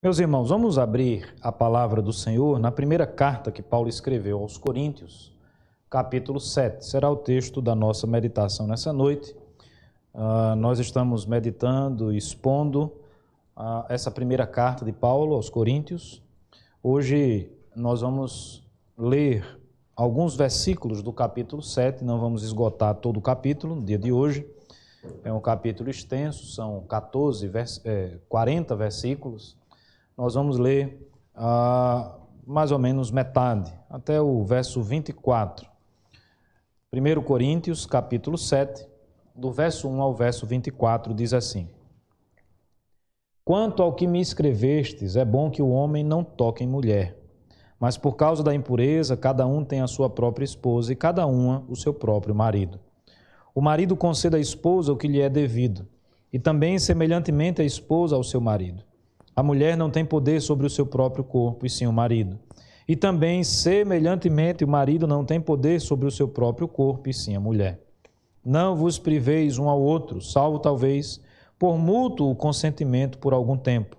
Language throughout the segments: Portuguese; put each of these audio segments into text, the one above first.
Meus irmãos, vamos abrir a palavra do Senhor na primeira carta que Paulo escreveu aos Coríntios, capítulo 7. Será o texto da nossa meditação nessa noite. Nós estamos meditando, expondo essa primeira carta de Paulo aos Coríntios. Hoje nós vamos ler alguns versículos do capítulo 7, não vamos esgotar todo o capítulo no dia de hoje. É um capítulo extenso, são 40 versículos. Nós vamos ler mais ou menos metade, até o verso 24. 1 Coríntios, capítulo 7, do verso 1 ao verso 24, diz assim: Quanto ao que me escrevestes, é bom que o homem não toque em mulher, mas por causa da impureza, cada um tem a sua própria esposa e cada uma o seu próprio marido. O marido conceda à esposa o que lhe é devido, e também semelhantemente a esposa ao seu marido. A mulher não tem poder sobre o seu próprio corpo, e sim o marido. E também, semelhantemente, o marido não tem poder sobre o seu próprio corpo, e sim a mulher. Não vos priveis um ao outro, salvo talvez por mútuo consentimento por algum tempo,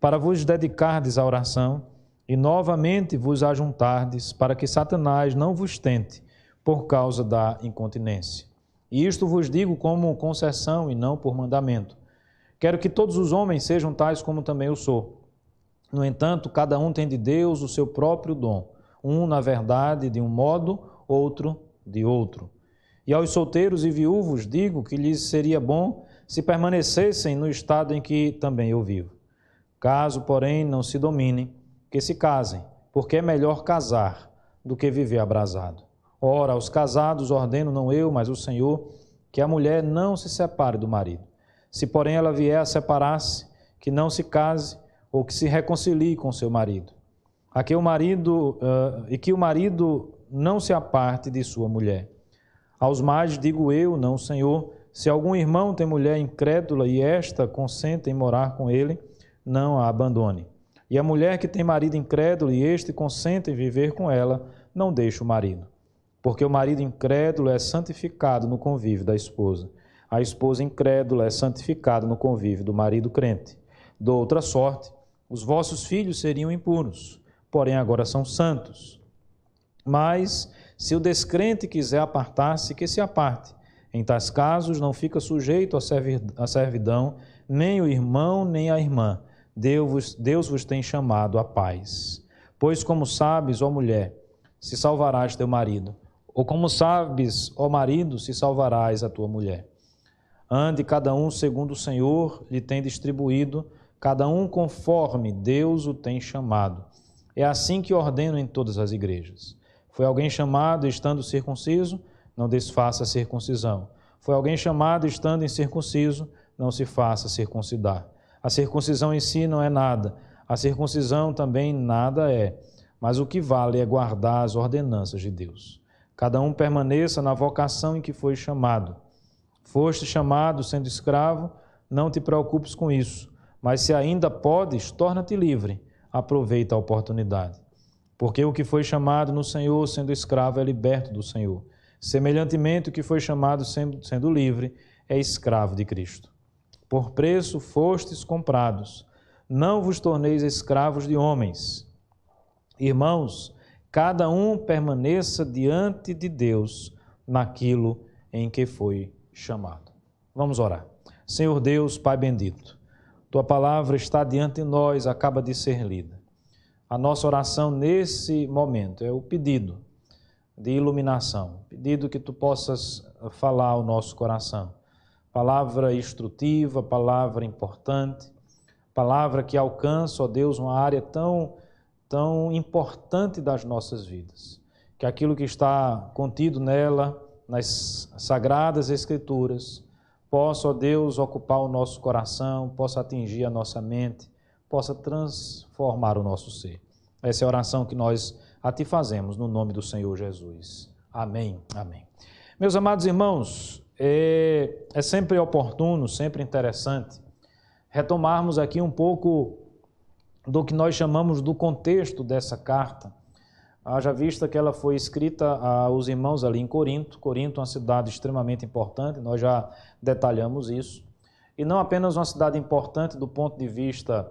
para vos dedicardes à oração e novamente vos ajuntardes, para que Satanás não vos tente por causa da incontinência. E isto vos digo como concessão e não por mandamento. Quero que todos os homens sejam tais como também eu sou. No entanto, cada um tem de Deus o seu próprio dom, um, na verdade, de um modo, outro de outro. E aos solteiros e viúvos digo que lhes seria bom se permanecessem no estado em que também eu vivo. Caso, porém, não se dominem, que se casem, porque é melhor casar do que viver abrasado. Ora, aos casados ordeno não eu, mas o Senhor, que a mulher não se separe do marido. Se, porém, ela vier a separar-se, que não se case ou que se reconcilie com seu marido. Que o marido não se aparte de sua mulher. Aos mais digo eu, não o Senhor, se algum irmão tem mulher incrédula e esta consente em morar com ele, não a abandone. E a mulher que tem marido incrédulo e este consente em viver com ela, não deixe o marido. Porque o marido incrédulo é santificado no convívio da esposa. A esposa incrédula é santificada no convívio do marido crente. De outra sorte, os vossos filhos seriam impuros, porém agora são santos. Mas, se o descrente quiser apartar-se, que se aparte. Em tais casos, não fica sujeito à servidão, nem o irmão, nem a irmã. Deus vos tem chamado à paz. Pois como sabes, ó mulher, se salvarás teu marido, ou como sabes, ó marido, se salvarás a tua mulher. Ande cada um segundo o Senhor lhe tem distribuído, cada um conforme Deus o tem chamado. É assim que ordeno em todas as igrejas. Foi alguém chamado estando circunciso? Não desfaça a circuncisão. Foi alguém chamado estando incircunciso? Não se faça circuncidar. A circuncisão em si não é nada, a circuncisão também nada é, mas o que vale é guardar as ordenanças de Deus. Cada um permaneça na vocação em que foi chamado. Foste chamado sendo escravo, não te preocupes com isso, mas se ainda podes, torna-te livre, aproveita a oportunidade. Porque o que foi chamado no Senhor sendo escravo é liberto do Senhor. Semelhantemente, o que foi chamado sendo livre é escravo de Cristo. Por preço fostes comprados, não vos torneis escravos de homens. Irmãos, cada um permaneça diante de Deus naquilo em que foi chamado. Vamos orar. Senhor Deus, Pai bendito, Tua palavra está diante de nós, acaba de ser lida. A nossa oração nesse momento é o pedido de iluminação, pedido que Tu possas falar ao nosso coração. Palavra instrutiva, palavra importante, palavra que alcança, ó Deus, uma área tão importante das nossas vidas. Que aquilo que está contido nela, nas Sagradas Escrituras, possa, ó Deus, ocupar o nosso coração, possa atingir a nossa mente, possa transformar o nosso ser. Essa é a oração que nós a Ti fazemos, no nome do Senhor Jesus. Amém, amém. Meus amados irmãos, é sempre oportuno, sempre interessante retomarmos aqui um pouco do que nós chamamos do contexto dessa carta. Haja vista que ela foi escrita aos irmãos ali em Corinto. Corinto é uma cidade extremamente importante, nós já detalhamos isso. E não apenas uma cidade importante do ponto de vista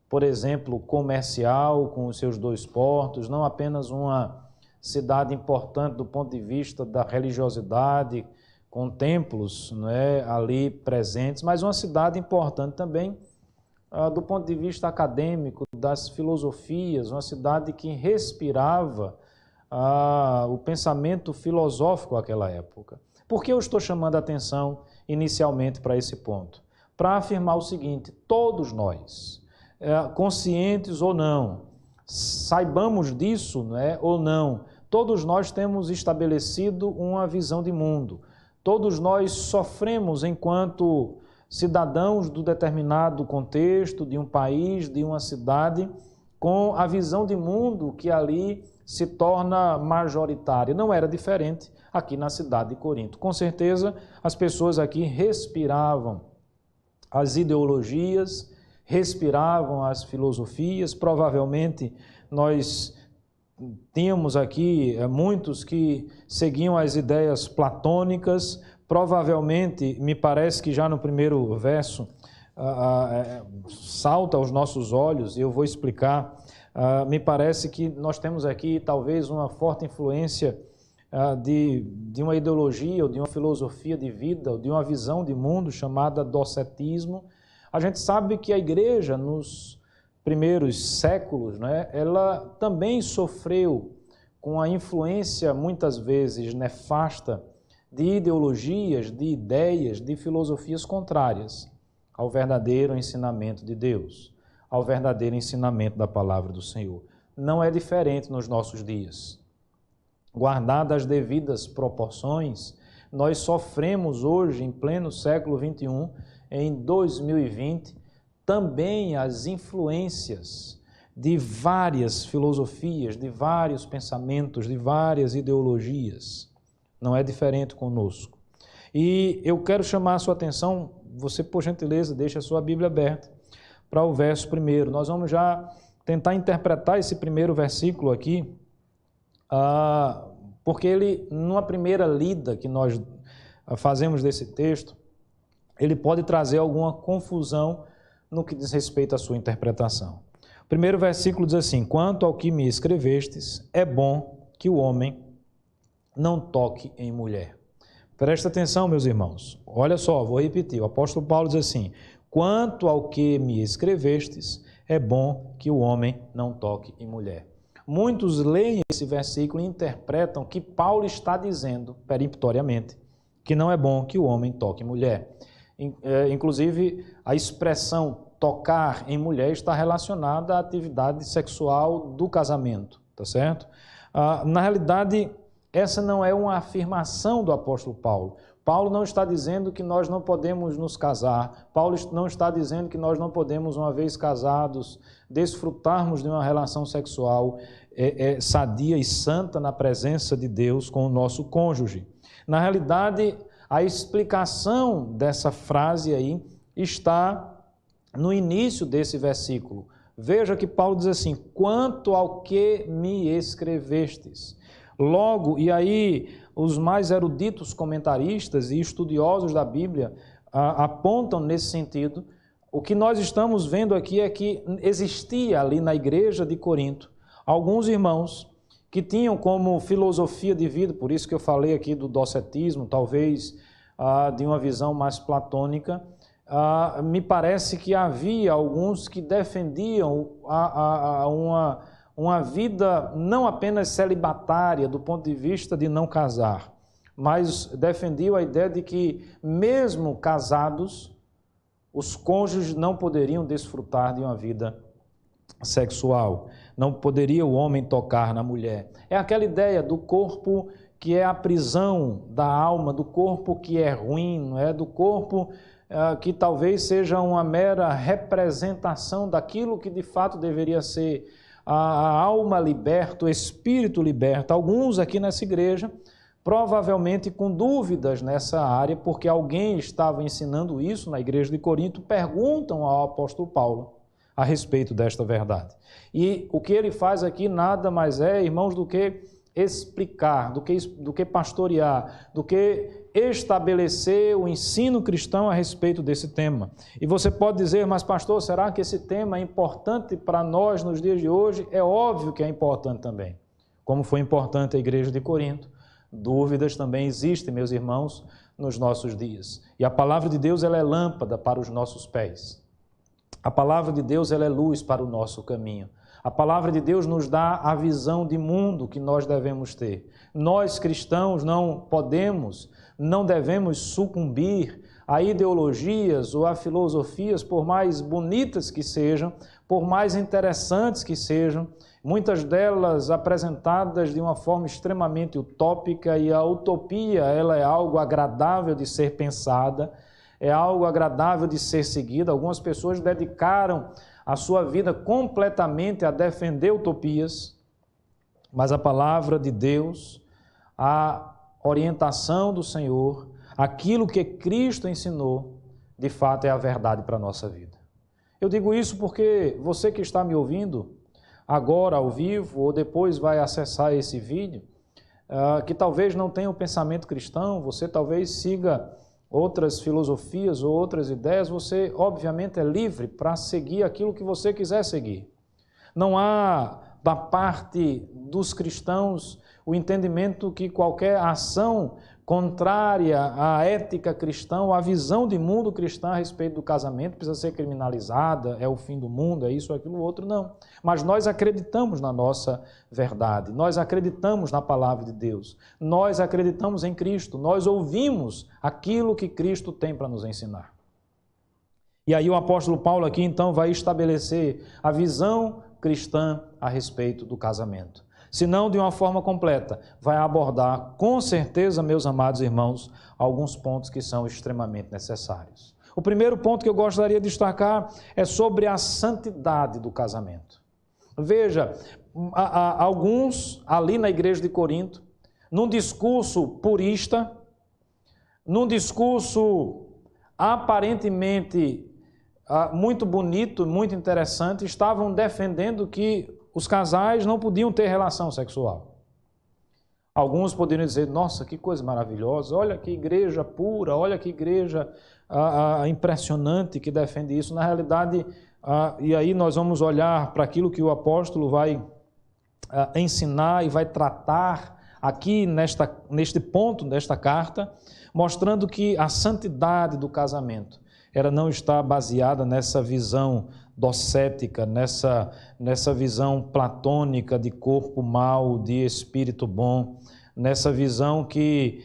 por exemplo, comercial, com os seus 2 portos, não apenas uma cidade importante do ponto de vista da religiosidade, com templos, né, ali presentes, mas uma cidade importante também do ponto de vista acadêmico, das filosofias, uma cidade que respirava o pensamento filosófico daquela época. Por que eu estou chamando a atenção inicialmente para esse ponto? Para afirmar o seguinte: todos nós, conscientes ou não, saibamos disso, né, ou não, todos nós temos estabelecido uma visão de mundo. Todos nós sofremos enquanto cidadãos do determinado contexto, de um país, de uma cidade, com a visão de mundo que ali se torna majoritária. Não era diferente aqui na cidade de Corinto. Com certeza, as pessoas aqui respiravam as ideologias, respiravam as filosofias. Provavelmente, nós tínhamos aqui muitos que seguiam as ideias platônicas. Provavelmente, me parece que já no primeiro verso salta aos nossos olhos, e eu vou explicar. Me parece que nós temos aqui talvez uma forte influência de uma ideologia ou de uma filosofia de vida, ou de uma visão de mundo chamada docetismo. A gente sabe que a igreja nos primeiros séculos, né, ela também sofreu com a influência muitas vezes nefasta de ideologias, de ideias, de filosofias contrárias ao verdadeiro ensinamento de Deus, ao verdadeiro ensinamento da palavra do Senhor. Não é diferente nos nossos dias. Guardadas as devidas proporções, nós sofremos hoje, em pleno século XXI, em 2020, também as influências de várias filosofias, de vários pensamentos, de várias ideologias. Não é diferente conosco. E eu quero chamar a sua atenção, você, por gentileza, deixa a sua Bíblia aberta para o verso 1. Nós vamos já tentar interpretar esse primeiro versículo aqui, porque ele, numa primeira lida que nós fazemos desse texto, ele pode trazer alguma confusão no que diz respeito à sua interpretação. O primeiro versículo diz assim: quanto ao que me escrevestes, é bom que o homem não toque em mulher. Presta atenção, meus irmãos. Olha só, vou repetir. O apóstolo Paulo diz assim: quanto ao que me escrevestes, é bom que o homem não toque em mulher. Muitos leem esse versículo e interpretam que Paulo está dizendo, peremptoriamente, que não é bom que o homem toque em mulher. Inclusive, a expressão tocar em mulher está relacionada à atividade sexual do casamento, tá certo? Na realidade, essa não é uma afirmação do apóstolo Paulo. Paulo não está dizendo que nós não podemos nos casar. Paulo não está dizendo que nós não podemos, uma vez casados, desfrutarmos de uma relação sexual sadia e santa na presença de Deus com o nosso cônjuge. Na realidade, a explicação dessa frase aí está no início desse versículo. Veja que Paulo diz assim: quanto ao que me escrevestes. Logo, e aí os mais eruditos comentaristas e estudiosos da Bíblia apontam nesse sentido. O que nós estamos vendo aqui é que existia ali na igreja de Corinto alguns irmãos que tinham como filosofia de vida, por isso que eu falei aqui do docetismo, talvez de uma visão mais platônica, me parece que havia alguns que defendiam uma vida não apenas celibatária do ponto de vista de não casar, mas defendiam a ideia de que mesmo casados, os cônjuges não poderiam desfrutar de uma vida sexual, não poderia o homem tocar na mulher. É aquela ideia do corpo que é a prisão da alma, do corpo que é ruim, não é? Do corpo que talvez seja uma mera representação daquilo que de fato deveria ser a alma liberta, o espírito liberta. Alguns aqui nessa igreja, provavelmente com dúvidas nessa área, porque alguém estava ensinando isso na igreja de Corinto, perguntam ao apóstolo Paulo a respeito desta verdade. E o que ele faz aqui nada mais é, irmãos, do que explicar, do que pastorear, do que estabelecer o ensino cristão a respeito desse tema. E você pode dizer, mas pastor, será que esse tema é importante para nós nos dias de hoje? É óbvio que é importante também, como foi importante a igreja de Corinto. Dúvidas também existem, meus irmãos, nos nossos dias. E a palavra de Deus, ela é lâmpada para os nossos pés. A palavra de Deus, ela é luz para o nosso caminho. A palavra de Deus nos dá a visão de mundo que nós devemos ter. Nós, cristãos, não devemos sucumbir a ideologias ou a filosofias, por mais bonitas que sejam, por mais interessantes que sejam, muitas delas apresentadas de uma forma extremamente utópica, e a utopia, ela é algo agradável de ser pensada, é algo agradável de ser seguida. Algumas pessoas dedicaram a sua vida completamente a defender utopias, mas a palavra de Deus, a orientação do Senhor, aquilo que Cristo ensinou, de fato é a verdade para a nossa vida. Eu digo isso porque você que está me ouvindo agora ao vivo ou depois vai acessar esse vídeo, que talvez não tenha um pensamento cristão, você talvez siga outras filosofias ou outras ideias, você obviamente é livre para seguir aquilo que você quiser seguir. Não há da parte dos cristãos o entendimento que qualquer ação contrária à ética cristã, à visão de mundo cristã a respeito do casamento precisa ser criminalizada, é o fim do mundo, é isso, aquilo, outro, não. Mas nós acreditamos na nossa verdade, nós acreditamos na palavra de Deus, nós acreditamos em Cristo, nós ouvimos aquilo que Cristo tem para nos ensinar. E aí o apóstolo Paulo aqui então vai estabelecer a visão cristã a respeito do casamento. Se não de uma forma completa, vai abordar com certeza, meus amados irmãos, alguns pontos que são extremamente necessários. O primeiro ponto que eu gostaria de destacar é sobre a santidade do casamento. Veja, alguns ali na igreja de Corinto, num discurso purista, num discurso aparentemente muito bonito, muito interessante, estavam defendendo que os casais não podiam ter relação sexual. Alguns poderiam dizer, nossa, que coisa maravilhosa, olha que igreja pura, olha que igreja impressionante que defende isso. Na realidade, e aí nós vamos olhar para aquilo que o apóstolo vai ensinar e vai tratar aqui neste ponto desta carta, mostrando que a santidade do casamento, ela não está baseada nessa visão docética, nessa visão platônica de corpo mau, de espírito bom, nessa visão que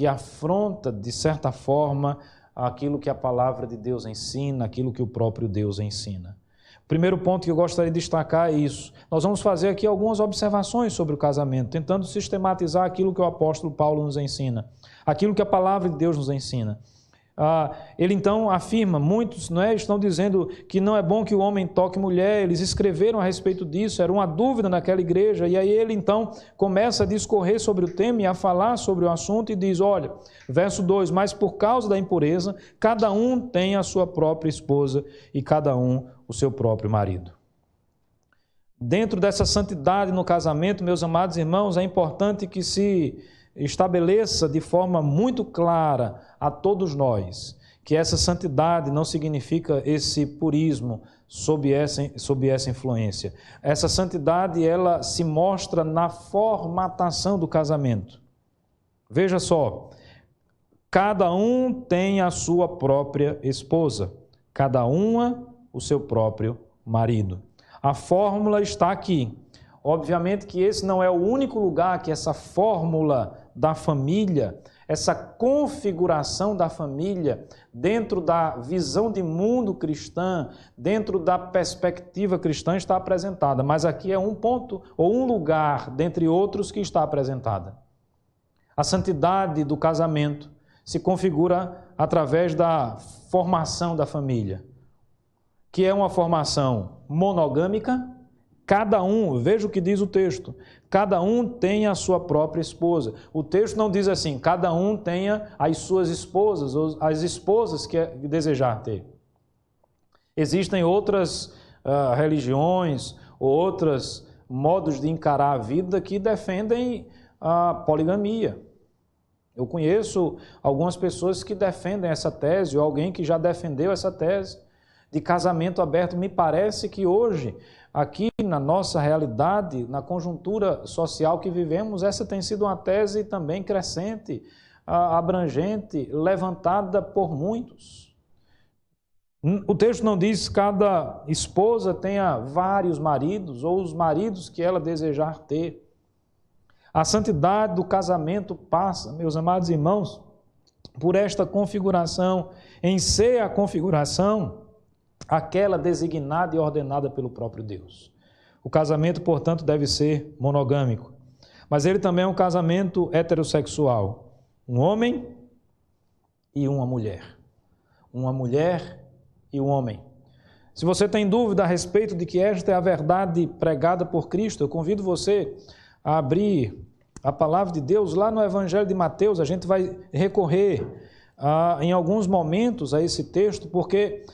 afronta, de certa forma, aquilo que a palavra de Deus ensina, aquilo que o próprio Deus ensina. O primeiro ponto que eu gostaria de destacar é isso. Nós vamos fazer aqui algumas observações sobre o casamento, tentando sistematizar aquilo que o apóstolo Paulo nos ensina, aquilo que a palavra de Deus nos ensina. Ele então afirma, muitos estão dizendo que não é bom que o homem toque mulher, eles escreveram a respeito disso, era uma dúvida naquela igreja, e aí ele então começa a discorrer sobre o tema e a falar sobre o assunto e diz, olha, verso 2, mas por causa da impureza, cada um tem a sua própria esposa e cada um o seu próprio marido. Dentro dessa santidade no casamento, meus amados irmãos, é importante que se estabeleça de forma muito clara a todos nós que essa santidade não significa esse purismo sob essa influência. Essa santidade, ela se mostra na formatação do casamento. Veja só, cada um tem a sua própria esposa, cada uma o seu próprio marido. A fórmula está aqui. Obviamente que esse não é o único lugar que essa fórmula da família, essa configuração da família, dentro da visão de mundo cristã, dentro da perspectiva cristã, está apresentada. Mas aqui é um ponto, ou um lugar, dentre outros, que está apresentada. A santidade do casamento se configura através da formação da família, que é uma formação monogâmica. Cada um, veja o que diz o texto, cada um tem a sua própria esposa. O texto não diz assim, cada um tenha as suas esposas, ou as esposas que desejar ter. Existem outras religiões, outras modos de encarar a vida que defendem a poligamia. Eu conheço algumas pessoas que defendem essa tese, ou alguém que já defendeu essa tese de casamento aberto. Me parece que hoje, aqui na nossa realidade, na conjuntura social que vivemos, essa tem sido uma tese também crescente, abrangente, levantada por muitos. O texto não diz que cada esposa tenha vários maridos, ou os maridos que ela desejar ter. A santidade do casamento passa, meus amados irmãos, por esta configuração, em ser a configuração aquela designada e ordenada pelo próprio Deus. O casamento, portanto, deve ser monogâmico, mas ele também é um casamento heterossexual. Um homem e uma mulher. Uma mulher e um homem. Se você tem dúvida a respeito de que esta é a verdade pregada por Cristo, eu convido você a abrir a palavra de Deus lá no Evangelho de Mateus. A gente vai recorrer em alguns momentos a esse texto, porque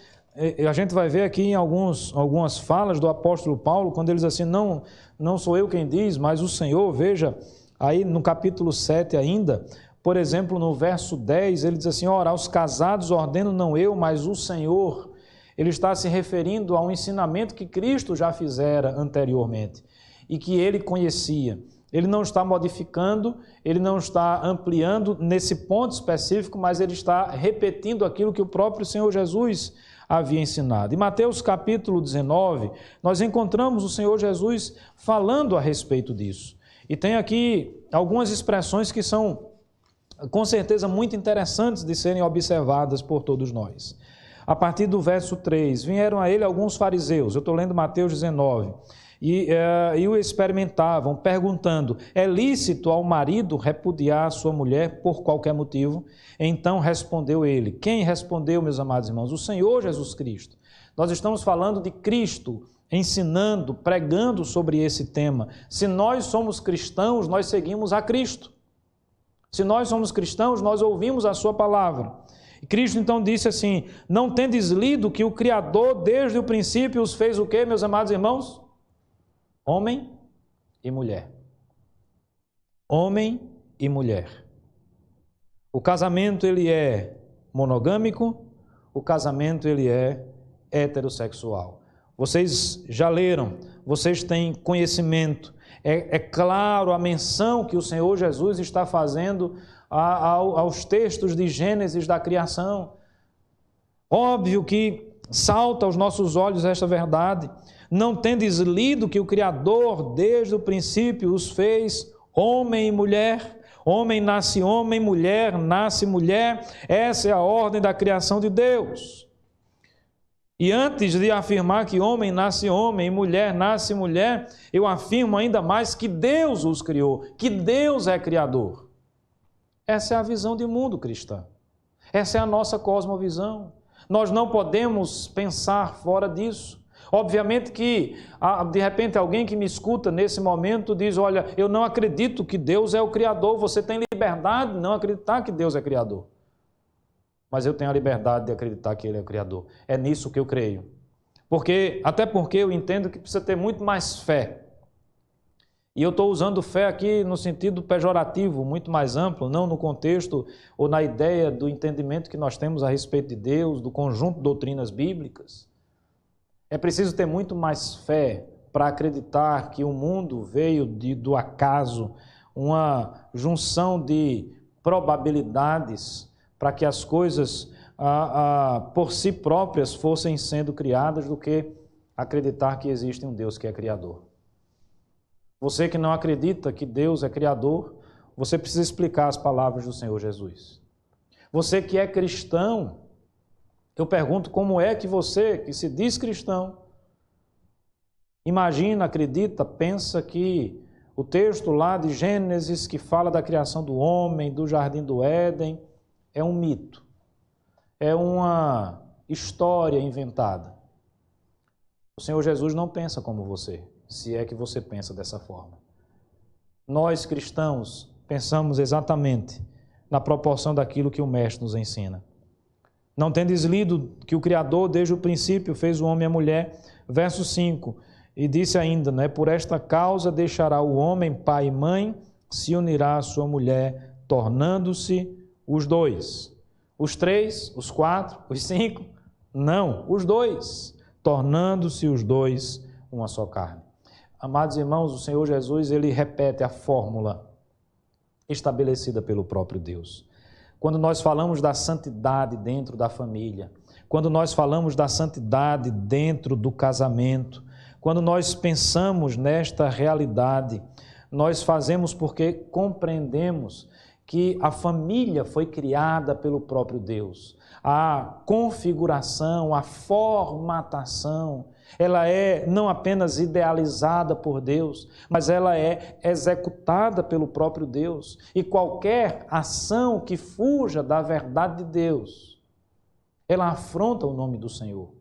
a gente vai ver aqui em algumas falas do apóstolo Paulo, quando ele diz assim, não sou eu quem diz, mas o Senhor. Veja, aí no capítulo 7 ainda, por exemplo, no verso 10, ele diz assim, ora, aos casados ordeno não eu, mas o Senhor. Ele está se referindo a um ensinamento que Cristo já fizera anteriormente e que ele conhecia. Ele não está modificando, ele não está ampliando nesse ponto específico, mas ele está repetindo aquilo que o próprio Senhor Jesus havia ensinado. Em Mateus capítulo 19, nós encontramos o Senhor Jesus falando a respeito disso. E tem aqui algumas expressões que são, com certeza, muito interessantes de serem observadas por todos nós. A partir do verso 3, vieram a ele alguns fariseus, eu estou lendo Mateus 19, e o experimentavam, perguntando, é lícito ao marido repudiar a sua mulher por qualquer motivo? Então respondeu ele. Quem respondeu, meus amados irmãos? O Senhor Jesus Cristo. Nós estamos falando de Cristo ensinando, pregando sobre esse tema. Se nós somos cristãos, nós seguimos a Cristo. Se nós somos cristãos, nós ouvimos a sua palavra. E Cristo então disse assim, não tendes lido que o Criador desde o princípio os fez o quê, meus amados irmãos? Homem e mulher. Homem e mulher. O casamento, ele é monogâmico, o casamento, ele é heterossexual. Vocês já leram, vocês têm conhecimento. É claro a menção que o Senhor Jesus está fazendo aos textos de Gênesis da criação. Óbvio que salta aos nossos olhos esta verdade. Não tendes lido que o Criador desde o princípio os fez homem e mulher? Homem nasce homem, mulher nasce mulher. Essa é a ordem da criação de Deus. E antes de afirmar que homem nasce homem e mulher nasce mulher, eu afirmo ainda mais que Deus os criou, que Deus é criador. Essa é a visão de mundo cristã. Essa é a nossa cosmovisão. Nós não podemos pensar fora disso. Obviamente que, de repente, alguém que me escuta nesse momento diz, olha, eu não acredito que Deus é o Criador. Você tem liberdade de não acreditar que Deus é Criador. Mas eu tenho a liberdade de acreditar que Ele é o Criador. É nisso que eu creio. Até porque eu entendo que precisa ter muito mais fé. E eu estou usando fé aqui no sentido pejorativo, muito mais amplo, não no contexto ou na ideia do entendimento que nós temos a respeito de Deus, do conjunto de doutrinas bíblicas. É preciso ter muito mais fé para acreditar que o mundo veio do acaso, uma junção de probabilidades para que as coisas por si próprias fossem sendo criadas, do que acreditar que existe um Deus que é criador. Você que não acredita que Deus é criador, você precisa explicar as palavras do Senhor Jesus. Você que é cristão, eu pergunto como é que você, que se diz cristão, imagina, acredita, pensa que o texto lá de Gênesis que fala da criação do homem, do jardim do Éden, é um mito, é uma história inventada. O Senhor Jesus não pensa como você, se é que você pensa dessa forma. Nós cristãos pensamos exatamente na proporção daquilo que o Mestre nos ensina. Não tendes lido que o Criador desde o princípio fez o homem e a mulher? Verso 5, E disse ainda, né, por esta causa deixará o homem pai e mãe, se unirá à sua mulher, tornando-se os dois. Os 3, os 4, os 5? Não, os 2, tornando-se os 2 uma só carne. Amados irmãos, o Senhor Jesus, ele repete a fórmula estabelecida pelo próprio Deus. Quando nós falamos da santidade dentro da família, quando nós falamos da santidade dentro do casamento, quando nós pensamos nesta realidade, nós fazemos porque compreendemos que a família foi criada pelo próprio Deus. A configuração, a formatação, ela é não apenas idealizada por Deus, mas ela é executada pelo próprio Deus. E qualquer ação que fuja da verdade de Deus, ela afronta o nome do Senhor.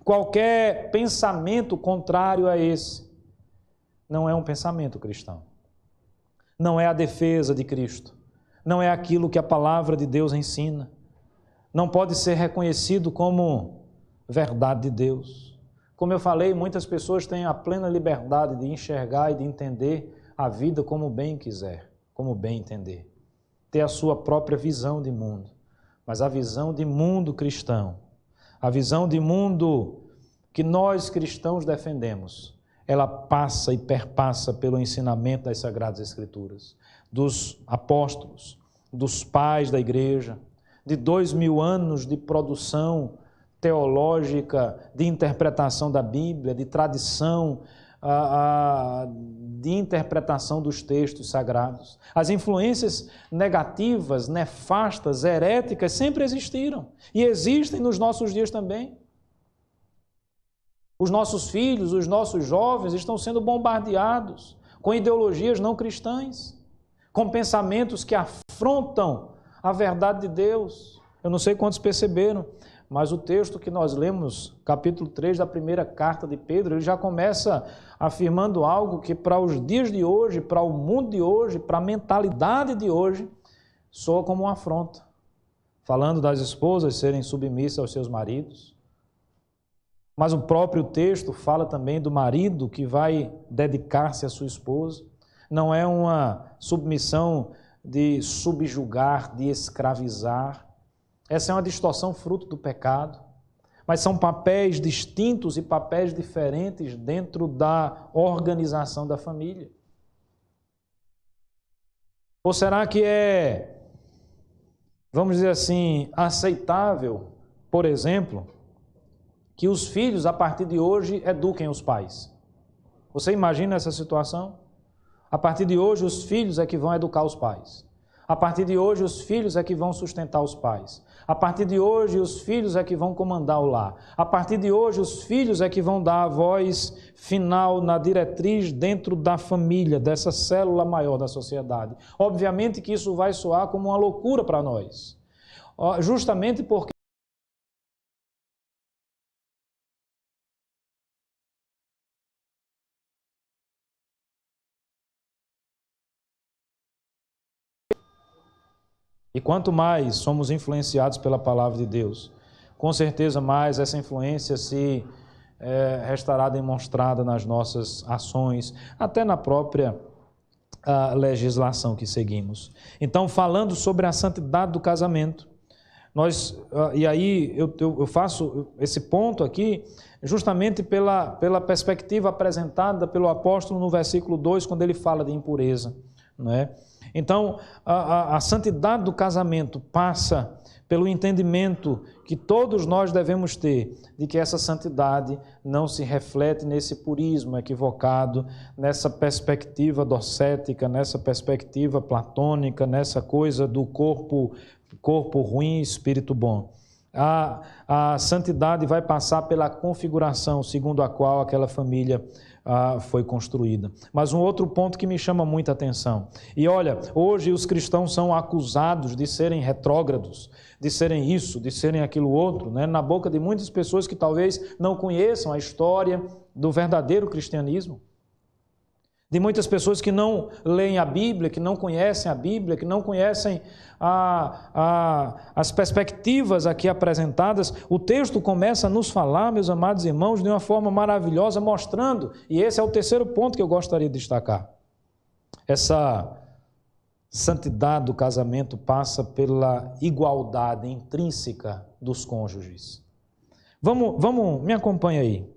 Qualquer pensamento contrário a esse não é um pensamento cristão. Não é a defesa de Cristo. Não é aquilo que a palavra de Deus ensina. Não pode ser reconhecido como verdade de Deus. Como eu falei, muitas pessoas têm a plena liberdade de enxergar e de entender a vida como bem quiser, como bem entender. Ter a sua própria visão de mundo. Mas a visão de mundo cristão, a visão de mundo que nós cristãos defendemos, ela passa e perpassa pelo ensinamento das Sagradas Escrituras, dos apóstolos, dos pais da igreja, de 2000 anos de produção teológica, de interpretação da Bíblia, de tradição, de interpretação dos textos sagrados. As influências negativas, nefastas, heréticas sempre existiram e existem nos nossos dias também. Os nossos filhos, os nossos jovens estão sendo bombardeados com ideologias não cristãs, com pensamentos que afrontam a verdade de Deus. Eu não sei quantos perceberam, mas o texto que nós lemos, capítulo 3 da primeira carta de Pedro, ele já começa afirmando algo que para os dias de hoje, para o mundo de hoje, para a mentalidade de hoje, soa como uma afronta. Falando das esposas serem submissas aos seus maridos. Mas o próprio texto fala também do marido que vai dedicar-se à sua esposa. Não é uma submissão de subjugar, de escravizar. Essa é uma distorção fruto do pecado. Mas são papéis distintos e papéis diferentes dentro da organização da família. Ou será que é, vamos dizer assim, aceitável, por exemplo, que os filhos, a partir de hoje, eduquem os pais? Você imagina essa situação? A partir de hoje, os filhos é que vão educar os pais. A partir de hoje, os filhos é que vão sustentar os pais. A partir de hoje, os filhos é que vão comandar o lar. A partir de hoje, os filhos é que vão dar a voz final na diretriz dentro da família, dessa célula maior da sociedade. Obviamente que isso vai soar como uma loucura para nós. Justamente porque e quanto mais somos influenciados pela palavra de Deus, com certeza mais essa influência se restará demonstrada nas nossas ações, até na própria legislação que seguimos. Então, falando sobre a santidade do casamento, e aí eu faço esse ponto aqui justamente pela perspectiva apresentada pelo apóstolo no versículo 2, quando ele fala de impureza, não é? Então, a santidade do casamento passa pelo entendimento que todos nós devemos ter de que essa santidade não se reflete nesse purismo equivocado, nessa perspectiva docética, nessa perspectiva platônica, nessa coisa do corpo ruim e espírito bom. A santidade vai passar pela configuração segundo a qual aquela família foi construída. Mas um outro ponto que me chama muita atenção. E olha, hoje os cristãos são acusados de serem retrógrados, de serem isso, de serem aquilo outro, né? Na boca de muitas pessoas que talvez não conheçam a história do verdadeiro cristianismo. de muitas pessoas que não leem a Bíblia, que não conhecem a Bíblia, que não conhecem as perspectivas aqui apresentadas. O texto começa a nos falar, meus amados irmãos, de uma forma maravilhosa, mostrando, e esse é o terceiro ponto que eu gostaria de destacar. Essa santidade do casamento passa pela igualdade intrínseca dos cônjuges. Me acompanha aí.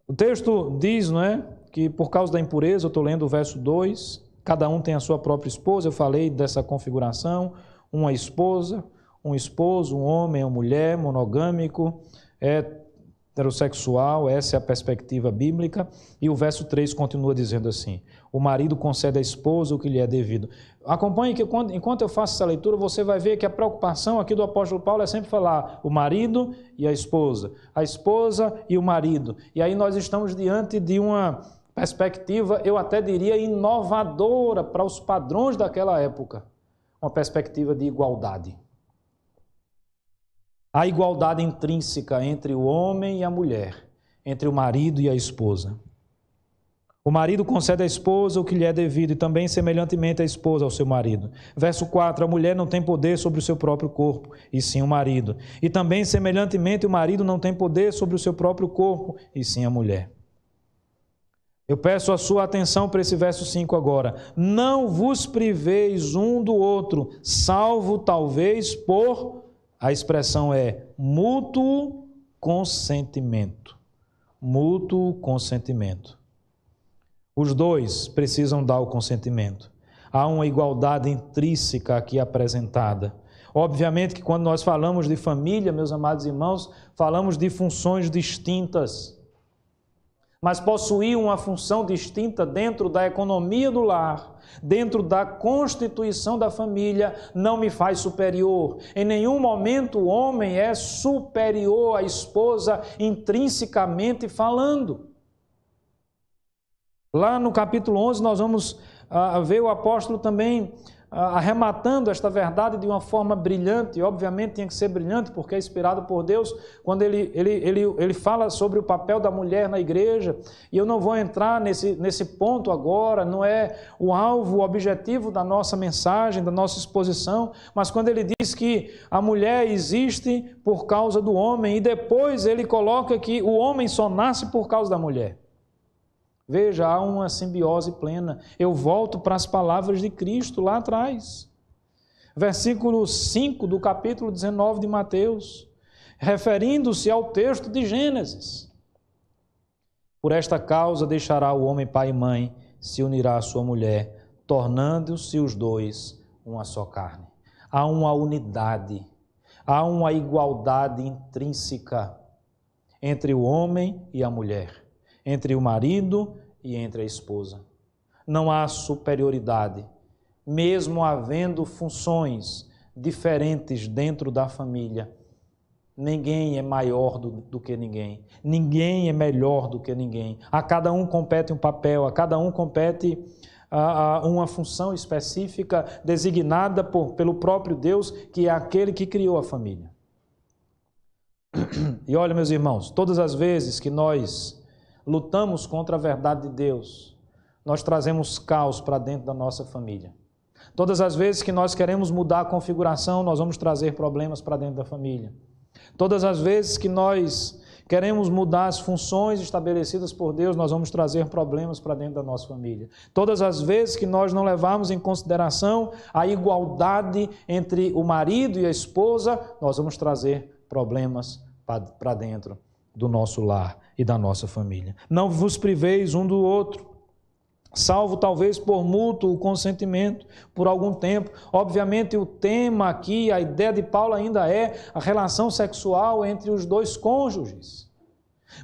O texto diz, não é, que por causa da impureza, eu estou lendo o verso 2, cada um tem a sua própria esposa, eu falei dessa configuração, uma esposa, um esposo, um homem, uma mulher, monogâmico, heterossexual, essa é a perspectiva bíblica, e o verso 3 continua dizendo assim: o marido concede à esposa o que lhe é devido. Acompanhe que enquanto eu faço essa leitura, você vai ver que a preocupação aqui do apóstolo Paulo é sempre falar o marido e a esposa e o marido, e aí nós estamos diante de uma perspectiva, eu até diria, inovadora para os padrões daquela época, uma perspectiva de igualdade. A igualdade intrínseca entre o homem e a mulher, entre o marido e a esposa. O marido concede à esposa o que lhe é devido, e também semelhantemente a esposa ao seu marido. Verso 4, a mulher não tem poder sobre o seu próprio corpo, e sim o marido. E também semelhantemente o marido não tem poder sobre o seu próprio corpo, e sim a mulher. Eu peço a sua atenção para esse verso 5 agora. Não vos priveis um do outro, salvo talvez por, a expressão é mútuo consentimento. Mútuo consentimento. Os dois precisam dar o consentimento. Há uma igualdade intrínseca aqui apresentada. Obviamente que quando nós falamos de família, meus amados irmãos, falamos de funções distintas. Mas possuir uma função distinta dentro da economia do lar, dentro da constituição da família, não me faz superior. Em nenhum momento o homem é superior à esposa intrinsecamente falando. Lá no capítulo 11 nós vamos ver o apóstolo também arrematando esta verdade de uma forma brilhante. Obviamente tinha que ser brilhante porque é inspirado por Deus, quando ele fala sobre o papel da mulher na igreja, e eu não vou entrar nesse ponto agora, não é o alvo, o objetivo da nossa mensagem, da nossa exposição, mas quando ele diz que a mulher existe por causa do homem, e depois ele coloca que o homem só nasce por causa da mulher. Veja, há uma simbiose plena. Eu volto para as palavras de Cristo lá atrás. Versículo 5 do capítulo 19 de Mateus, referindo-se ao texto de Gênesis. Por esta causa deixará o homem pai e mãe, se unirá à sua mulher, tornando-se os dois uma só carne. Há uma unidade, há uma igualdade intrínseca entre o homem e a mulher, entre o marido e entre a esposa. Não há superioridade, mesmo havendo funções diferentes dentro da família. Ninguém é maior do que ninguém, ninguém é melhor do que ninguém. A cada um compete um papel, a cada um compete uma função específica designada pelo próprio Deus, que é aquele que criou a família. E olha, meus irmãos, todas as vezes que nós lutamos contra a verdade de Deus, nós trazemos caos para dentro da nossa família. Todas as vezes que nós queremos mudar a configuração, nós vamos trazer problemas para dentro da família. Todas as vezes que nós queremos mudar as funções estabelecidas por Deus, nós vamos trazer problemas para dentro da nossa família. Todas as vezes que nós não levarmos em consideração a igualdade entre o marido e a esposa, nós vamos trazer problemas para dentro do nosso lar e da nossa família. Não vos priveis um do outro, salvo talvez por mútuo consentimento, por algum tempo. Obviamente o tema aqui, a ideia de Paulo ainda é a relação sexual entre os dois cônjuges.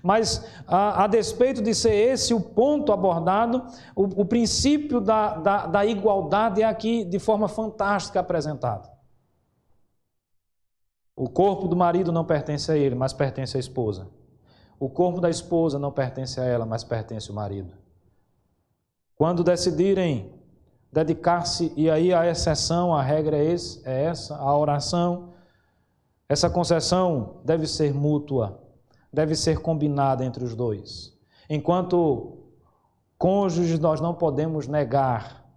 Mas a despeito de ser esse o ponto abordado, o princípio da igualdade é aqui de forma fantástica apresentado. O corpo do marido não pertence a ele, mas pertence à esposa. O corpo da esposa não pertence a ela, mas pertence ao marido. Quando decidirem dedicar-se, e aí a exceção, a regra é essa, a oração, essa concessão deve ser mútua, deve ser combinada entre os dois. Enquanto cônjuges, nós não podemos negar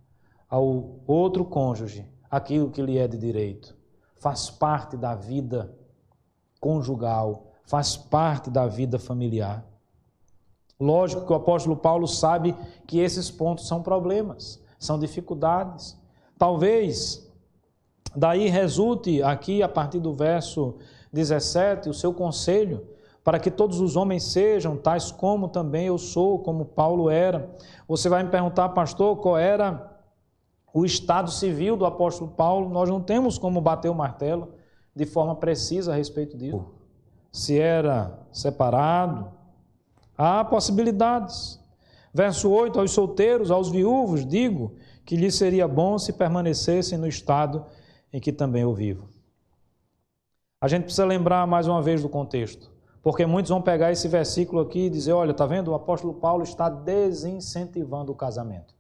ao outro cônjuge aquilo que lhe é de direito. Faz parte da vida conjugal, faz parte da vida familiar. Lógico que o apóstolo Paulo sabe que esses pontos são problemas, são dificuldades. Talvez daí resulte aqui, a partir do verso 17, o seu conselho para que todos os homens sejam tais como também eu sou, como Paulo era. Você vai me perguntar, pastor, qual era o estado civil do apóstolo Paulo? Nós não temos como bater o martelo de forma precisa a respeito disso. Se era separado, há possibilidades. Verso 8, aos solteiros, aos viúvos, digo que lhes seria bom se permanecessem no estado em que também eu vivo. A gente precisa lembrar mais uma vez do contexto, porque muitos vão pegar esse versículo aqui e dizer, olha, está vendo? O apóstolo Paulo está desincentivando o casamento.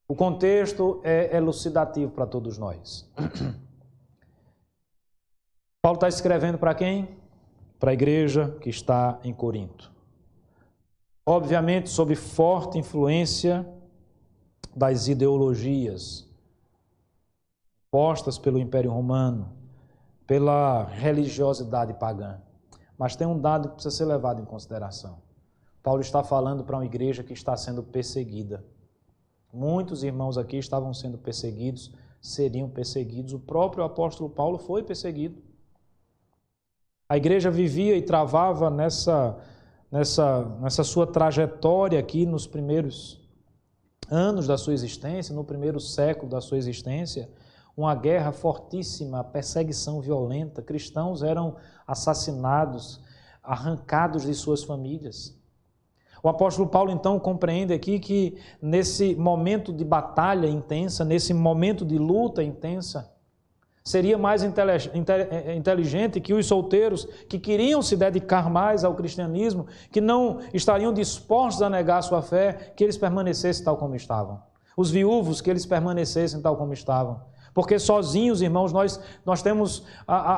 O contexto é elucidativo para todos nós. Paulo está escrevendo para quem? Para a igreja que está em Corinto. Obviamente, sob forte influência das ideologias postas pelo Império Romano, pela religiosidade pagã. Mas tem um dado que precisa ser levado em consideração. Paulo está falando para uma igreja que está sendo perseguida. Muitos irmãos aqui estavam sendo perseguidos, seriam perseguidos. O próprio apóstolo Paulo foi perseguido. A igreja vivia e travava nessa sua trajetória aqui nos primeiros anos da sua existência, no primeiro século da sua existência, uma guerra fortíssima, perseguição violenta. Cristãos eram assassinados, arrancados de suas famílias. O apóstolo Paulo, então, compreende aqui que nesse momento de batalha intensa, nesse momento de luta intensa, seria mais inteligente que os solteiros que queriam se dedicar mais ao cristianismo, que não estariam dispostos a negar a sua fé, que eles permanecessem tal como estavam. Os viúvos, que eles permanecessem tal como estavam. Porque sozinhos, irmãos, nós temos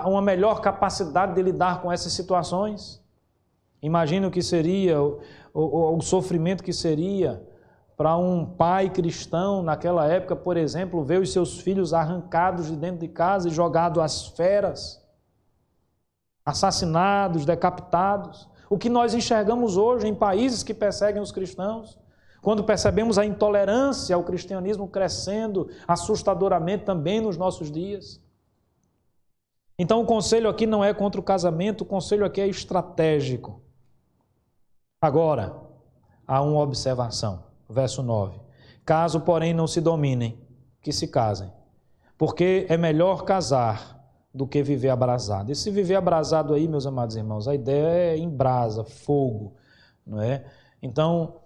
uma melhor capacidade de lidar com essas situações. Imagina o que seria, o sofrimento que seria para um pai cristão naquela época, por exemplo, ver os seus filhos arrancados de dentro de casa e jogados às feras, assassinados, decapitados. O que nós enxergamos hoje em países que perseguem os cristãos, quando percebemos a intolerância ao cristianismo crescendo assustadoramente também nos nossos dias. Então o conselho aqui não é contra o casamento, o conselho aqui é estratégico. Agora, há uma observação, verso 9. Caso, porém, não se dominem, que se casem, porque é melhor casar do que viver abrasado. E se viver abrasado aí, meus amados irmãos, a ideia é em brasa, fogo, não é? Então,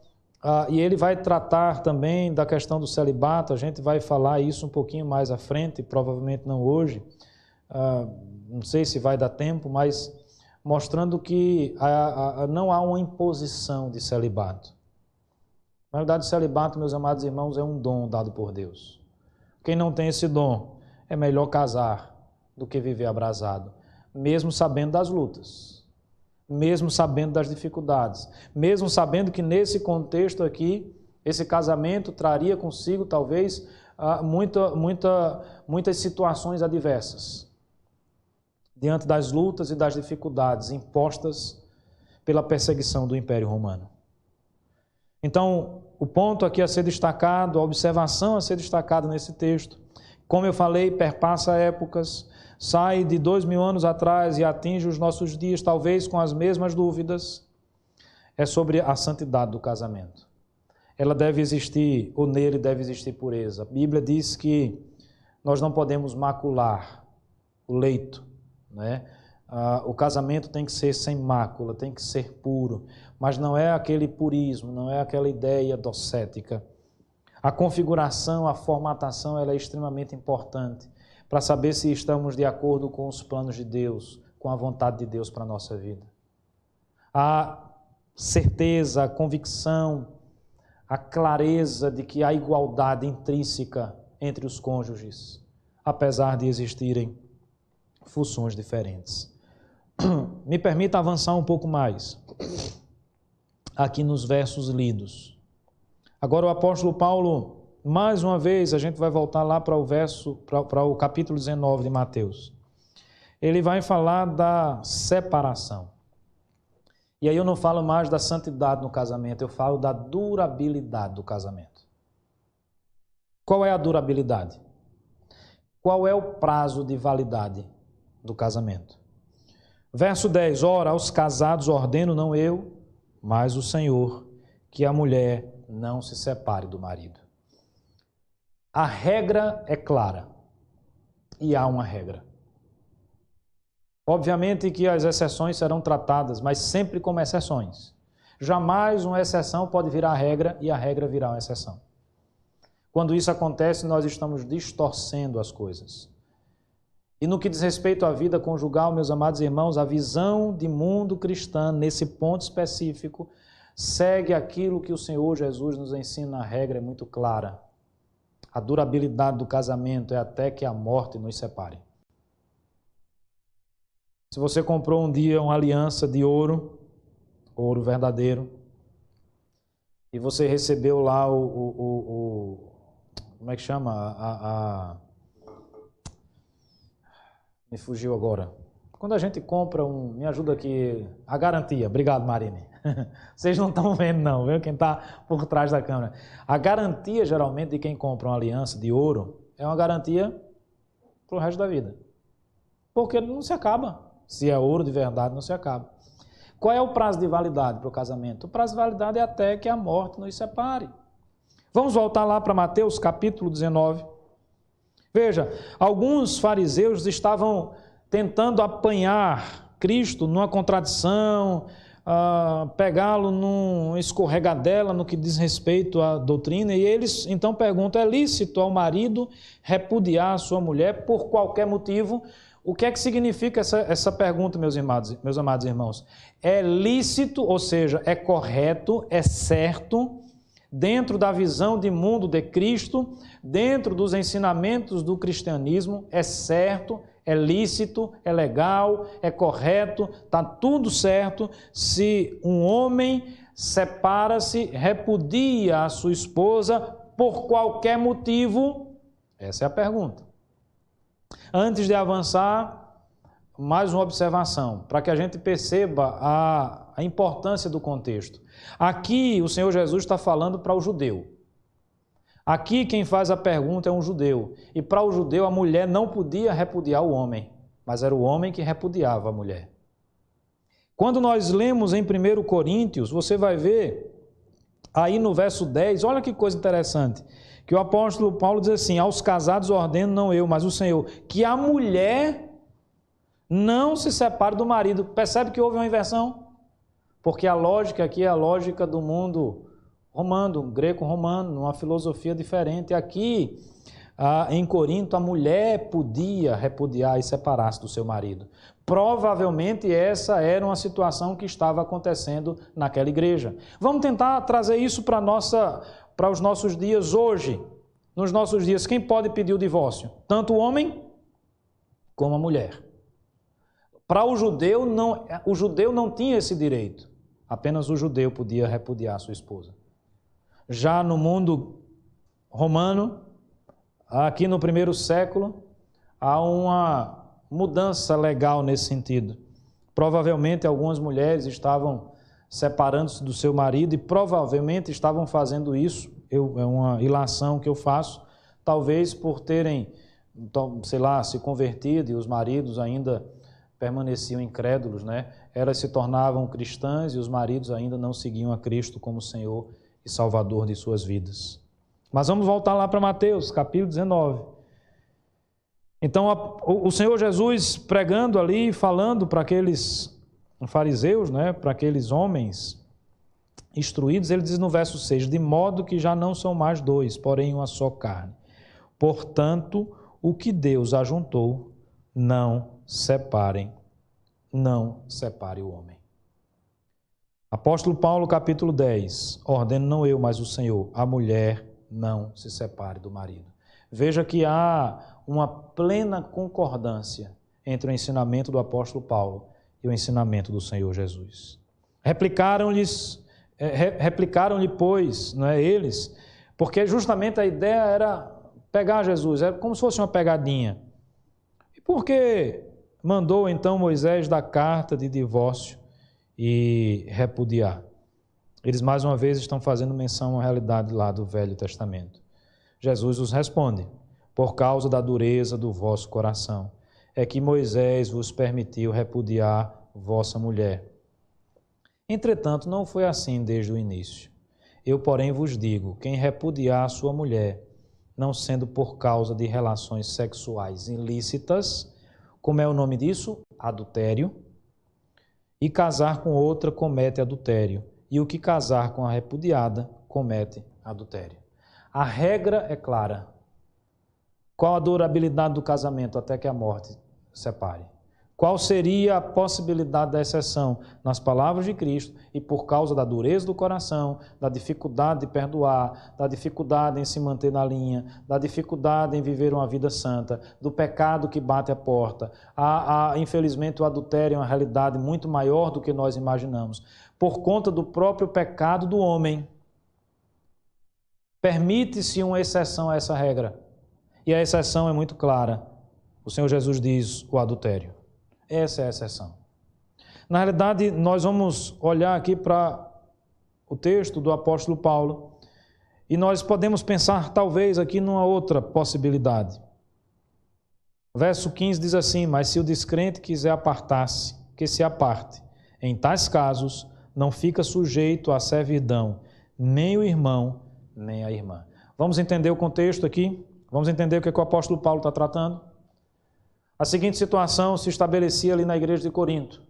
e ele vai tratar também da questão do celibato, a gente vai falar isso um pouquinho mais à frente, provavelmente não hoje, não sei se vai dar tempo, mas mostrando que não há uma imposição de celibato. Na verdade, o celibato, meus amados irmãos, é um dom dado por Deus. Quem não tem esse dom, é melhor casar do que viver abrasado, mesmo sabendo das lutas, mesmo sabendo das dificuldades, mesmo sabendo que nesse contexto aqui, esse casamento traria consigo, talvez, muitas situações adversas, diante das lutas e das dificuldades impostas pela perseguição do Império Romano. Então, o ponto aqui a ser destacado, a observação a ser destacada nesse texto, como eu falei, perpassa épocas, sai de 2000 anos atrás e atinge os nossos dias, talvez com as mesmas dúvidas, é sobre a santidade do casamento. Ela deve existir, ou nele deve existir pureza. A Bíblia diz que nós não podemos macular o leito, né? O casamento tem que ser sem mácula, tem que ser puro, mas não é aquele purismo, não é aquela ideia docética. A configuração, a formatação, ela é extremamente importante para saber se estamos de acordo com os planos de Deus, com a vontade de Deus para a nossa vida. A certeza, a convicção, a clareza de que há igualdade intrínseca entre os cônjuges, apesar de existirem funções diferentes. Me permita avançar um pouco mais aqui nos versos lidos. Agora o apóstolo Paulo, mais uma vez, a gente vai voltar lá para o capítulo 19 de Mateus. Ele vai falar da separação. E aí eu não falo mais da santidade no casamento, eu falo da durabilidade do casamento. Qual é a durabilidade? Qual é o prazo de validade do casamento? Verso 10, ora, aos casados ordeno não eu, mas o Senhor, que a mulher não se separe do marido. A regra é clara, e há uma regra. Obviamente que as exceções serão tratadas, mas sempre como exceções. Jamais uma exceção pode virar regra e a regra virar uma exceção. Quando isso acontece, nós estamos distorcendo as coisas. E no que diz respeito à vida conjugal, meus amados irmãos, a visão de mundo cristã, nesse ponto específico, segue aquilo que o Senhor Jesus nos ensina, a regra é muito clara. A durabilidade do casamento é até que a morte nos separe. Se você comprou um dia uma aliança de ouro, ouro verdadeiro, e você recebeu lá como é que chama? Me fugiu agora. Quando a gente compra me ajuda aqui, a garantia. Obrigado, Marine. Vocês não estão vendo não, viu? Quem está por trás da câmera. A garantia, geralmente, de quem compra uma aliança de ouro, é uma garantia para o resto da vida. Porque não se acaba. Se é ouro de verdade, não se acaba. Qual é o prazo de validade para o casamento? O prazo de validade é até que a morte nos separe. Vamos voltar lá para Mateus capítulo 19. Veja, alguns fariseus estavam tentando apanhar Cristo numa contradição, pegá-lo numa escorregadela no que diz respeito à doutrina, e eles então perguntam, é lícito ao marido repudiar a sua mulher por qualquer motivo? O que é que significa essa pergunta, meus amados irmãos? É lícito, ou seja, é correto, é certo, dentro da visão de mundo de Cristo, dentro dos ensinamentos do cristianismo, é certo, é lícito, é legal, é correto, está tudo certo se um homem separa-se, repudia a sua esposa por qualquer motivo? Essa é a pergunta. Antes de avançar, mais uma observação, para que a gente perceba a importância do contexto. Aqui o Senhor Jesus está falando para o judeu. Aqui quem faz a pergunta é um judeu. E para o judeu a mulher não podia repudiar o homem, mas era o homem que repudiava a mulher. Quando nós lemos em 1 Coríntios, você vai ver aí no verso 10, olha que coisa interessante, que o apóstolo Paulo diz assim, aos casados ordeno não eu, mas o Senhor, que a mulher não se separe do marido. Percebe que houve uma inversão? Porque a lógica aqui é a lógica do mundo romano, greco-romano, uma filosofia diferente. Aqui, em Corinto, a mulher podia repudiar e separar-se do seu marido. Provavelmente essa era uma situação que estava acontecendo naquela igreja. Vamos tentar trazer isso para os nossos dias hoje. Nos nossos dias, quem pode pedir o divórcio? Tanto o homem como a mulher. Para o judeu não tinha esse direito. Apenas o judeu podia repudiar sua esposa. Já no mundo romano, aqui no primeiro século, há uma mudança legal nesse sentido. Provavelmente algumas mulheres estavam separando-se do seu marido e provavelmente estavam fazendo isso, é uma ilação que eu faço, talvez por terem, sei lá, se convertido e os maridos ainda permaneciam incrédulos, né? Elas se tornavam cristãs e os maridos ainda não seguiam a Cristo como Senhor e Salvador de suas vidas. Mas vamos voltar lá para Mateus, capítulo 19. Então, o Senhor Jesus pregando ali, falando para aqueles fariseus, né? Para aqueles homens instruídos, ele diz no verso 6, de modo que já não são mais dois, porém uma só carne. Portanto, o que Deus ajuntou, não separe o homem. Apóstolo Paulo, capítulo 10, ordeno não eu, mas o Senhor, a mulher não se separe do marido. Veja que há uma plena concordância entre o ensinamento do apóstolo Paulo e o ensinamento do Senhor Jesus. Replicaram-lhes replicaram-lhe, pois, não é, eles, porque justamente a ideia era pegar Jesus, era como se fosse uma pegadinha. E por que mandou então Moisés dar carta de divórcio e repudiar? Eles mais uma vez estão fazendo menção à realidade lá do Velho Testamento. Jesus os responde: por causa da dureza do vosso coração, é que Moisés vos permitiu repudiar vossa mulher. Entretanto, não foi assim desde o início. Eu, porém, vos digo, quem repudiar a sua mulher, não sendo por causa de relações sexuais ilícitas, como é o nome disso? Adultério, e casar com outra comete adultério, e o que casar com a repudiada comete adultério. A regra é clara. Qual a durabilidade do casamento até que a morte separe? Qual seria a possibilidade da exceção? Nas palavras de Cristo, e por causa da dureza do coração, da dificuldade de perdoar, da dificuldade em se manter na linha, da dificuldade em viver uma vida santa, do pecado que bate a porta. Infelizmente, o adultério é uma realidade muito maior do que nós imaginamos. Por conta do próprio pecado do homem, permite-se uma exceção a essa regra. E a exceção é muito clara. O Senhor Jesus diz: o adultério. Essa é a exceção. Na realidade, nós vamos olhar aqui para o texto do apóstolo Paulo e nós podemos pensar talvez aqui numa outra possibilidade. Verso 15 diz assim: mas se o descrente quiser apartar-se, que se aparte. Em tais casos, não fica sujeito à servidão, nem o irmão, nem a irmã. Vamos entender o contexto aqui? Vamos entender o que o apóstolo Paulo está tratando? A seguinte situação se estabelecia ali na igreja de Corinto.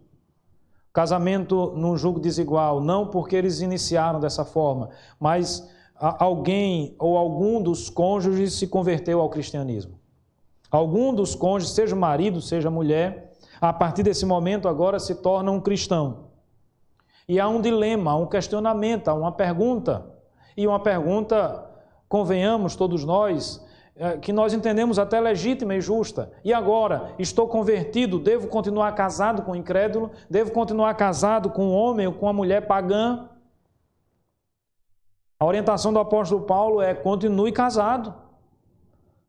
Casamento num julgo desigual, não porque eles iniciaram dessa forma, mas alguém ou algum dos cônjuges se converteu ao cristianismo. Algum dos cônjuges, seja marido, seja mulher, a partir desse momento agora se torna um cristão. E há um dilema, há um questionamento, há uma pergunta. E uma pergunta, convenhamos todos nós, que nós entendemos até legítima e justa. E agora, estou convertido, devo continuar casado com o incrédulo? Devo continuar casado com um homem ou com uma mulher pagã? A orientação do apóstolo Paulo é: continue casado.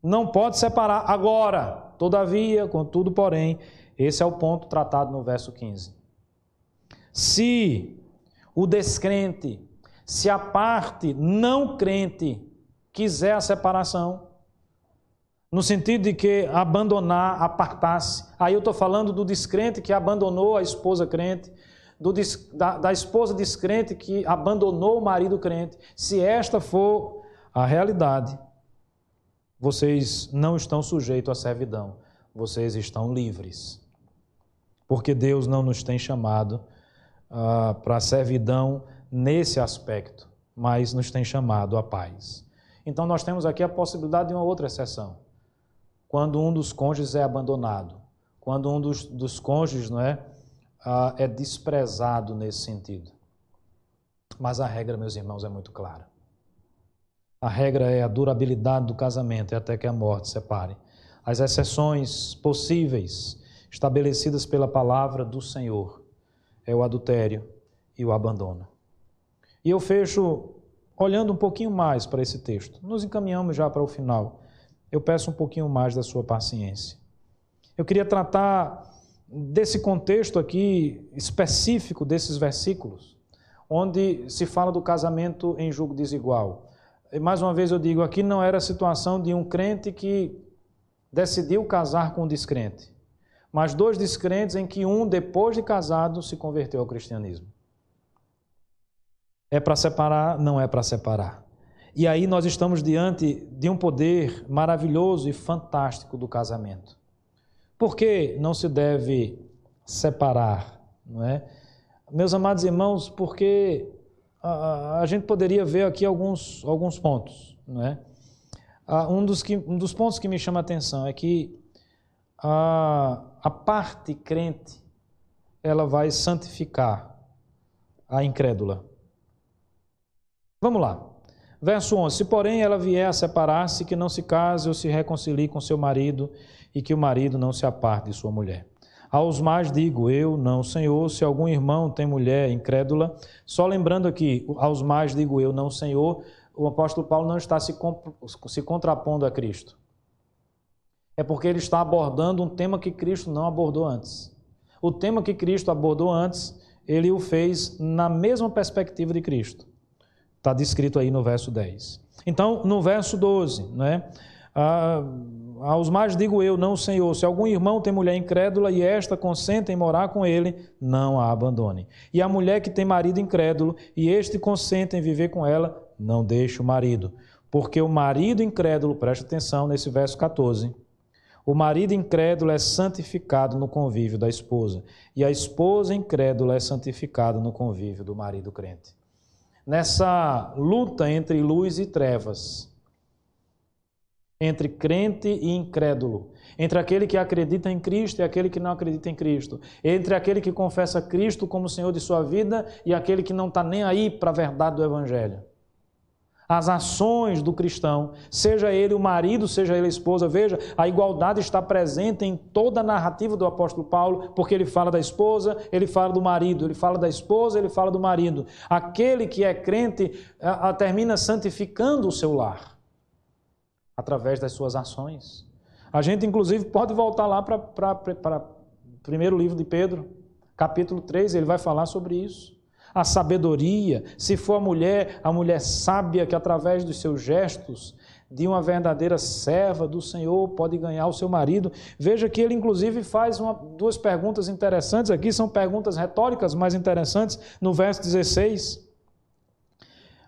Não pode separar agora. Todavia, contudo, porém, esse é o ponto tratado no verso 15. Se o descrente, se a parte não crente quiser a separação, no sentido de que abandonar, apartar-se. Aí eu estou falando do descrente que abandonou a esposa crente, da esposa descrente que abandonou o marido crente. Se esta for a realidade, vocês não estão sujeitos à servidão, vocês estão livres. Porque Deus não nos tem chamado para a servidão nesse aspecto, mas nos tem chamado à paz. Então nós temos aqui a possibilidade de uma outra exceção. Quando um dos cônjuges é abandonado, quando um dos cônjuges é desprezado nesse sentido. Mas a regra, meus irmãos, é muito clara. A regra é a durabilidade do casamento, até que a morte separe. As exceções possíveis, estabelecidas pela palavra do Senhor, é o adultério e o abandono. E eu fecho olhando um pouquinho mais para esse texto. Nos encaminhamos já para o final. Eu peço um pouquinho mais da sua paciência. Eu queria tratar desse contexto aqui específico desses versículos, onde se fala do casamento em julgo desigual. E mais uma vez eu digo, aqui não era a situação de um crente que decidiu casar com um descrente, mas dois descrentes em que um, depois de casado, se converteu ao cristianismo. É para separar? Não é para separar. E aí nós estamos diante de um poder maravilhoso e fantástico do casamento. Por que não se deve separar, não é? Meus amados irmãos, porque a gente poderia ver aqui alguns pontos, não é? Um dos pontos que me chama a atenção é que a parte crente, ela vai santificar a incrédula. Vamos lá. Verso 11, se porém ela vier a separar-se, que não se case ou se reconcilie com seu marido e que o marido não se aparte de sua mulher. Aos mais digo eu, não, Senhor, se algum irmão tem mulher incrédula, só lembrando aqui, aos mais digo eu, não, Senhor, o apóstolo Paulo não está se contrapondo a Cristo. É porque ele está abordando um tema que Cristo não abordou antes. O tema que Cristo abordou antes, ele o fez na mesma perspectiva de Cristo. Está descrito aí no verso 10. Então, no verso 12, né? Aos mais digo eu, não, Senhor, se algum irmão tem mulher incrédula e esta consente em morar com ele, não a abandone. E a mulher que tem marido incrédulo e este consente em viver com ela, não deixe o marido. Porque o marido incrédulo, presta atenção nesse verso 14, o marido incrédulo é santificado no convívio da esposa e a esposa incrédula é santificada no convívio do marido crente. Nessa luta entre luz e trevas, entre crente e incrédulo, entre aquele que acredita em Cristo e aquele que não acredita em Cristo, entre aquele que confessa Cristo como Senhor de sua vida e aquele que não está nem aí para a verdade do Evangelho. As ações do cristão, seja ele o marido, seja ele a esposa, veja, a igualdade está presente em toda a narrativa do apóstolo Paulo, porque ele fala da esposa, ele fala do marido, ele fala da esposa, ele fala do marido. Aquele que é crente termina santificando o seu lar através das suas ações. A gente, inclusive, pode voltar lá para o primeiro livro de Pedro, capítulo 3, ele vai falar sobre isso. A sabedoria, se for a mulher sábia que através dos seus gestos, de uma verdadeira serva do Senhor, pode ganhar o seu marido. Veja que ele, inclusive, faz duas perguntas interessantes aqui, são perguntas retóricas, mas interessantes, no verso 16.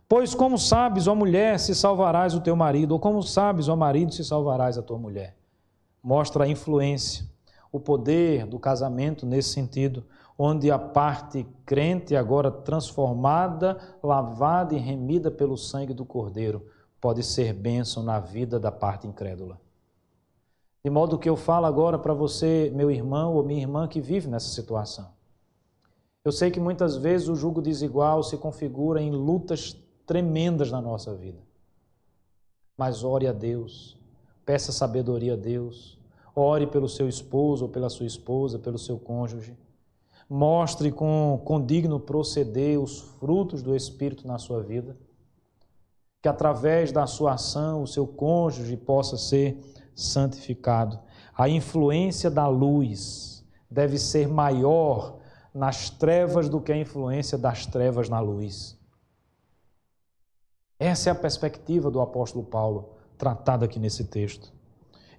Pois como sabes, ó mulher, se salvarás o teu marido, ou como sabes, ó marido, se salvarás a tua mulher. Mostra a influência, o poder do casamento nesse sentido, onde a parte crente, agora transformada, lavada e remida pelo sangue do Cordeiro, pode ser bênção na vida da parte incrédula. De modo que eu falo agora para você, meu irmão ou minha irmã que vive nessa situação. Eu sei que muitas vezes o jugo desigual se configura em lutas tremendas na nossa vida. Mas ore a Deus, peça sabedoria a Deus, ore pelo seu esposo ou pela sua esposa, pelo seu cônjuge. Mostre com digno proceder os frutos do Espírito na sua vida, que através da sua ação o seu cônjuge possa ser santificado. A influência da luz deve ser maior nas trevas do que a influência das trevas na luz. Essa é a perspectiva do apóstolo Paulo, tratada aqui nesse texto.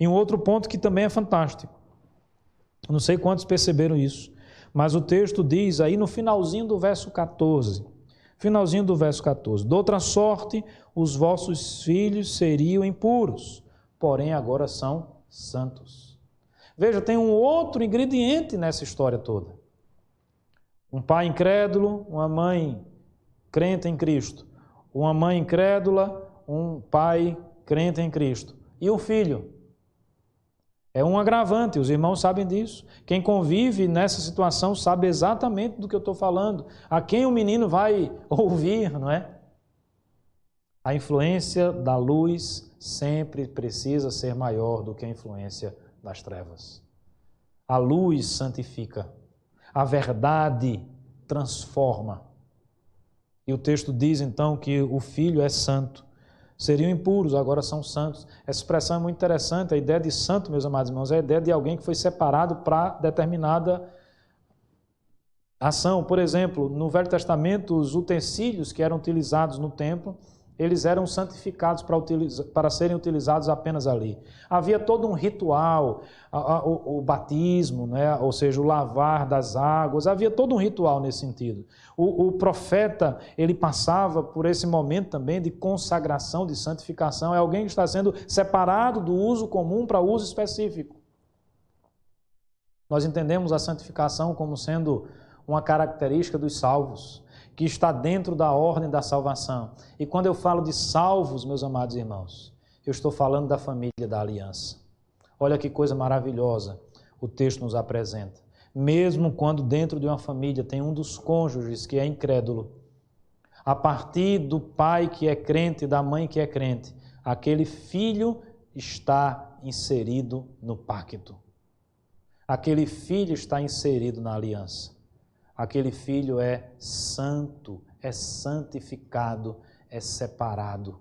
E um outro ponto que também é fantástico. Não sei quantos perceberam isso. Mas o texto diz aí no finalzinho do verso 14, de outra sorte, os vossos filhos seriam impuros, porém agora são santos. Veja, tem um outro ingrediente nessa história toda. Um pai incrédulo, uma mãe crente em Cristo. Uma mãe incrédula, um pai crente em Cristo. E um filho. É um agravante, os irmãos sabem disso. Quem convive nessa situação sabe exatamente do que eu estou falando. A quem o menino vai ouvir, não é? A influência da luz sempre precisa ser maior do que a influência das trevas. A luz santifica, a verdade transforma. E o texto diz então que o filho é santo. Seriam impuros, agora são santos. Essa expressão é muito interessante. A ideia de santo, meus amados irmãos, é a ideia de alguém que foi separado para determinada ação. Por exemplo, no Velho Testamento, os utensílios que eram utilizados no templo, eles eram santificados para serem utilizados apenas ali. Havia todo um ritual, o batismo, né? Ou seja, o lavar das águas, havia todo um ritual nesse sentido. O profeta, ele passava por esse momento também de consagração, de santificação, é alguém que está sendo separado do uso comum para uso específico. Nós entendemos a santificação como sendo uma característica dos salvos, que está dentro da ordem da salvação. E quando eu falo de salvos, meus amados irmãos, eu estou falando da família da aliança. Olha que coisa maravilhosa o texto nos apresenta. Mesmo quando dentro de uma família tem um dos cônjuges que é incrédulo, a partir do pai que é crente e da mãe que é crente, aquele filho está inserido no pacto. Aquele filho está inserido na aliança. Aquele filho é santo, é santificado, é separado.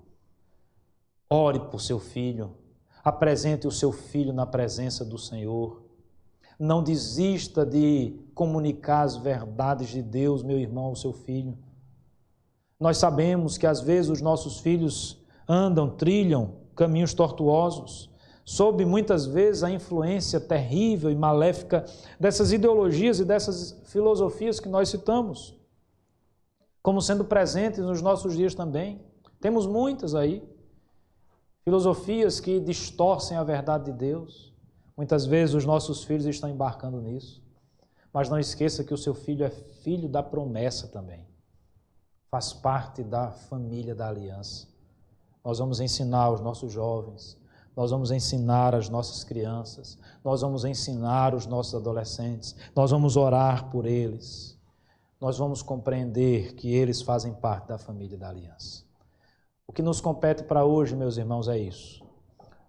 Ore por seu filho. Apresente o seu filho na presença do Senhor. Não desista de comunicar as verdades de Deus, meu irmão, ao seu filho. Nós sabemos que às vezes os nossos filhos trilham caminhos tortuosos, sob muitas vezes a influência terrível e maléfica dessas ideologias e dessas filosofias que nós citamos, como sendo presentes nos nossos dias também. Temos muitas aí, filosofias que distorcem a verdade de Deus. Muitas vezes os nossos filhos estão embarcando nisso, mas não esqueça que o seu filho é filho da promessa também, faz parte da família da aliança. Nós vamos ensinar os nossos jovens, nós vamos ensinar as nossas crianças, nós vamos ensinar os nossos adolescentes, nós vamos orar por eles, nós vamos compreender que eles fazem parte da família da aliança. O que nos compete para hoje, meus irmãos, é isso.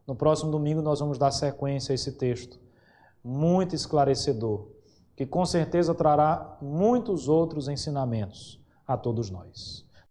No próximo domingo nós vamos dar sequência a esse texto, muito esclarecedor, que com certeza trará muitos outros ensinamentos a todos nós.